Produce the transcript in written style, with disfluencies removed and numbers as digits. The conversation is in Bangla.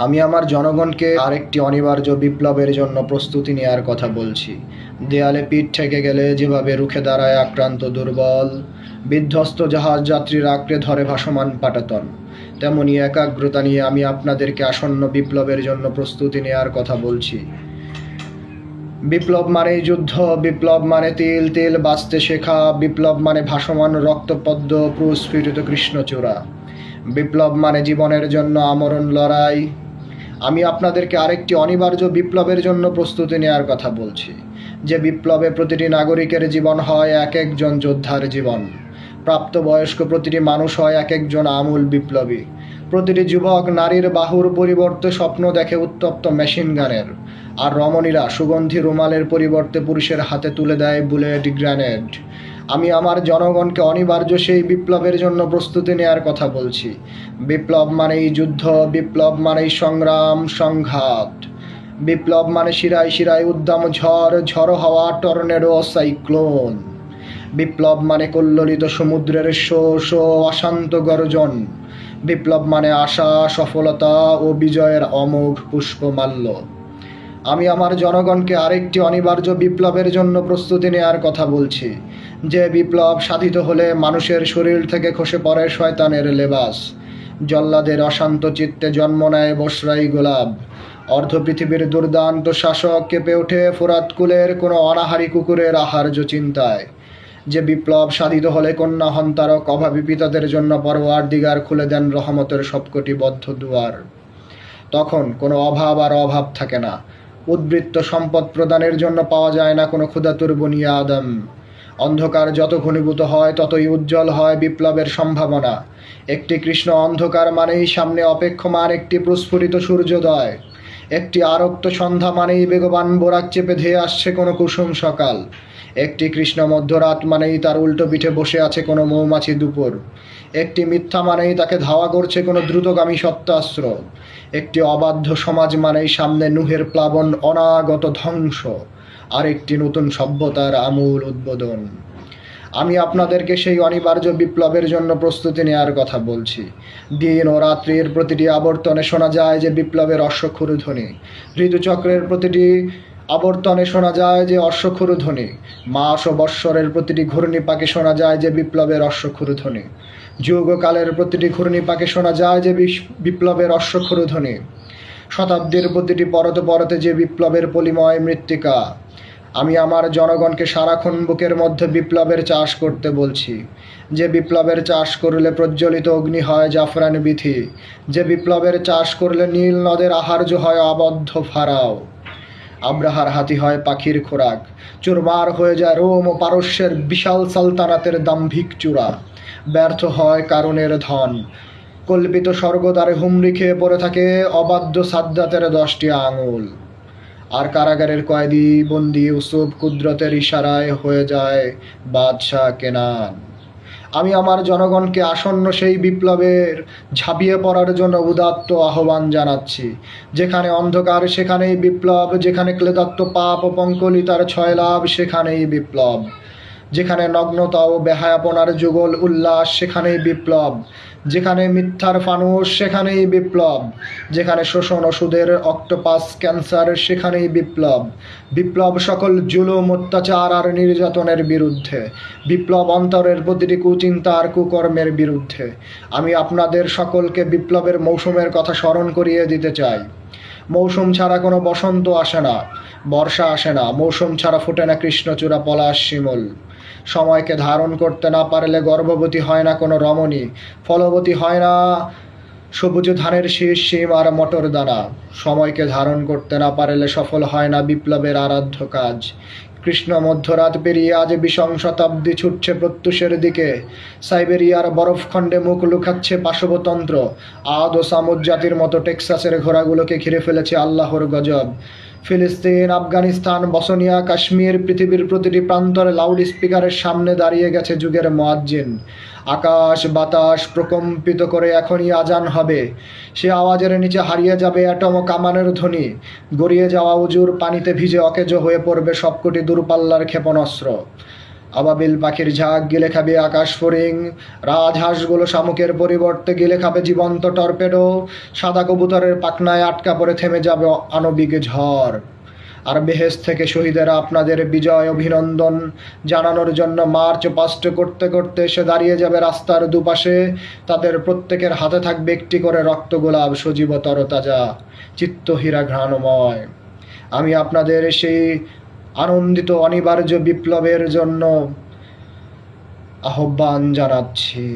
আমি আমার জনগণকে আরেকটি অনিবার্য বিপ্লবের জন্য প্রস্তুতি নেওয়ার কথা বলছি। দেয়ালে পিঠ ঠেকে গেলে যেভাবে রুখে দাঁড়ায় আক্রান্ত দুর্বল, বিধ্বস্ত জাহাজ যাত্রীর আঁকড়ে ধরে ভাসমান পাটাতন, তেমনি একাগ্রতা নিয়ে আমি আপনাদেরকে আসন্ন বিপ্লবের জন্য প্রস্তুতি নেওয়ার কথা বলছি। বিপ্লব মানেই যুদ্ধ, বিপ্লব মানে তিল তিল বাঁচতে শেখা, বিপ্লব মানে ভাসমান রক্তপদ্ম প্রস্ফুটিত কৃষ্ণচূড়া, বিপ্লব মানে জীবনের জন্য আমরণ লড়াই। আমি আপনাদেরকে আরেকটি অনিবার্য বিপ্লবের জন্য প্রস্তুতি নেওয়ার কথা বলছি, যে বিপ্লবে প্রতিটি নাগরিকের জীবন হয় এক একজন যোদ্ধার জীবন, প্রাপ্তবয়স্ক প্রতিটি মানুষ হয় এক একজন আমূল বিপ্লবী, প্রতিটি যুবক নারীর বাহুর পরিবর্তে স্বপ্ন দেখে উত্তপ্ত মেশিন গানের, আর রমণীরা সুগন্ধি রুমালের পরিবর্তে পুরুষের হাতে তুলে দেয় বুলেট গ্রেনেড। আমি আমার জনগণকে অনিবার্য সেই বিপ্লবের জন্য প্রস্তুতি নেওয়ার কথা বলছি। বিপ্লব মানেই যুদ্ধ, বিপ্লব মানেই সংগ্রাম সংঘাত, বিপ্লব মানে শিরায় শিরায় উদ্দাম ঝড়, ঝড়ো হাওয়া, টর্নেডো, সাইক্লোন। বিপ্লব মানে কল্লোলিত সমুদ্রের শো শো অশান্ত গর্জন। বিপ্লব মানে আশা, সফলতা ও বিজয়ের অমোঘ পুষ্পমাল্য। আমি আমার জনগণকে আরেকটি অনিবার্য বিপ্লবের জন্য প্রস্তুতি নেওয়ার কথা বলছি, যে বিপ্লব সাধিত হলে মানুষের শরীর থেকে খসে পড়ে শয়তানের লেবাস, জল্লাদের অশান্ত চিত্তে জন্ম নেয় বসরাই গোলাপ, অর্ধ পৃথিবীর দুর্দান্ত শাসক কেঁপে ওঠে ফোরাত কুলের কোনো অনাহারী কুকুরের আহার্য চিন্তায়, যে বিপ্লব সাধিত হলে কন্যা হন্তারক অভাবী পিতাদের জন্য পরওয়ারদিগার খুলে দেন রহমতের সবকটি বদ্ধ দুয়ার। তখন কোনো অভাব আর অভাব থাকে না, উদ্বৃত্ত সম্পদ প্রদানের জন্য পাওয়া যায় না কোনো ক্ষুধাতুর বনিয়া আদম। অন্ধকার যত ঘনীভূত হয় ততই উজ্জ্বল হয় বিপ্লবের সম্ভাবনা। একটি কৃষ্ণ অন্ধকার মানেই সামনে অপেক্ষমান একটি প্রস্ফুটিত সূর্যোদয়, একটি আরক্ত সন্ধ্যা মানেই বেগবান বোরাক চেপে ধেয়ে আসছে কোনো কুসুম সকাল, একটি কৃষ্ণ মধ্যরাত মানেই তার উল্টো পিঠে বসে আছে কোনো মৌমাছি দুপুর, একটি মিথ্যা মানেই তাকে ধাওয়া করছে কোনো দ্রুতগামী সত্যাস্ত্র, একটি অবাধ্য সমাজ মানেই সামনে নুহের প্লাবন অনাগত ধ্বংস, আর একটি নতুন সভ্যতার আমূল উদ্বোধন। আমি আপনাদেরকে সেই অনিবার্য বিপ্লবের জন্য প্রস্তুতি নেওয়ার কথা বলছি। দিন ও রাত্রির প্রতিটি আবর্তনে শোনা যায় যে বিপ্লবের অশ্বক্ষুর ধ্বনি, ঋতুচক্রের প্রতিটি আবর্তনে শোনা যায় যে অশ্বক্ষুর ধ্বনি, মাস ও বৎসরের প্রতিটি ঘূর্ণিপাকে শোনা যায় যে বিপ্লবের অশ্বক্ষুর ধ্বনি, যুগকালের প্রতিটি ঘূর্ণিপাকে শোনা যায় যে বিপ্লবের অশ্বক্ষুর ধ্বনি, শতাব্দীর প্রতিটি পরতে পরতে যে বিপ্লবের পলিময় মৃত্তিকা। আমি আমার জনগণকে সারাক্ষণ বুকের মধ্যে বিপ্লবের চাষ করতে বলছি, যে বিপ্লবের চাষ করলে প্রজ্বলিত অগ্নি হয় জাফরান বিথি, যে বিপ্লবের চাষ করলে নীল নদের আহার্য হয় আবদ্ধ ফারাও, আব্রাহার হাতি হয় পাখির খোরাক, চুরমার হয়ে যায় রোম ও পারস্যের বিশাল সালতানাতের দাম্ভিক চূড়া, ব্যর্থ হয় কারণের ধন, কল্পিত স্বর্গদ্বারে হুমড়ি খেয়ে পড়ে থাকে অবাধ্য সাদ্দাতের 10টি আঙুল, আর কারাগারের কয়েদি বন্দি ইউসুফ কুদরতের ইশারায় হয়ে যায় বাদশাহ কেনান। আমি আমার জনগণকে আসন্ন সেই বিপ্লবের ঝাঁপিয়ে পড়ার জন্য উদাত্ত আহ্বান জানাচ্ছি। যেখানে অন্ধকার সেখানেই বিপ্লব, যেখানে ক্লেদাত্ম পাপ ও পঙ্কলিতার ছয়লাভ সেখানেই বিপ্লব, যেখানে নগ্নতা ও বেহায়াপনার যুগল উল্লাস সেখানেই বিপ্লব, যেখানে মিথ্যার ফানুস সেখানেই বিপ্লব, যেখানে শোষণ ওষুধের অক্টোপাস ক্যান্সার সেখানেই বিপ্লব, বিপ্লব সকল জুলুম অত্যাচার আর নির্যাতনের বিরুদ্ধে, বিপ্লব অন্তরের প্রতিটি কুচিন্তা আর কুকর্মের বিরুদ্ধে। আমি আপনাদের সকলকে বিপ্লবের মৌসুমের কথা স্মরণ করিয়ে দিতে চাই। মৌসুম ছাড়া কোনো বসন্ত আসে না, বর্ষা আসে না, মৌসুম ছাড়া ফোটে না কৃষ্ণচূড়া পলাশ শিমুল, সময়কে ধারণ করতে না পারলে গর্ভবতী হয় না কোনো রমণী, ফলবতী হয় না সবুজ ধানের শীষ শিম আর মটর দানা, সময়কে ধারণ করতে না পারলে সফল হয় না বিপ্লবের আরাধ্য কাজ। কৃষ্ণ মধ্যরাত পেরিয়ে আজ বিশং শতাব্দী ছুটছে প্রত্যুষের দিকে, সাইবেরিয়ার বরফখণ্ডে মুখ লুকাচ্ছে পাশবতন্ত্র, আদ ও সামুদ জাতির মতো টেক্সাসের ঘোড়াগুলোকে ঘিরে ফেলেছে আল্লাহর গজব। ফিলিস্তিন, আফগানিস্তান, বসনিয়া, কাশ্মীর, পৃথিবীর প্রতিটি প্রান্তরে লাউড স্পিকারের সামনে দাঁড়িয়ে গেছে যুগের মুয়াজ্জিন। আকাশ বাতাস প্রকম্পিত করে এখনই আজান হবে, সে আওয়াজের নিচে হারিয়ে যাবে অ্যাটম ও কামানের ধ্বনি, গড়িয়ে যাওয়া উজুর পানিতে ভিজে অকেজো হয়ে পড়বে সবকটি দূরপাল্লার ক্ষেপণাস্ত্র। আবাবিল পাখির ঝাঁক গিলে খাবে আকাশ ফড়িং, রাজহাঁসগুলো শামুকের পরিবর্তে গিলে খাবে জীবন্ত টর্পেডো, সাদা কবুতরের পাখনায় আটকা পড়ে থেমে যাবে আণবিক ঝড়। আর বেহেশত থেকে শহীদেরা আপনাদের বিজয় অভিনন্দন জানানোর জন্য মার্চ পাস্ট করতে করতে এসে দাঁড়িয়ে যাবে রাস্তার দুপাশে। তাদের প্রত্যেকের হাতে থাকবে একটি করে রক্তগোলাপ, সজীব তরতাজা, চিত্তহীরা ঘ্রাণময়। আমি আপনাদের সেই আনন্দিত অনিবার্য বিপ্লবের জন্য আহ্বান জানাচ্ছি।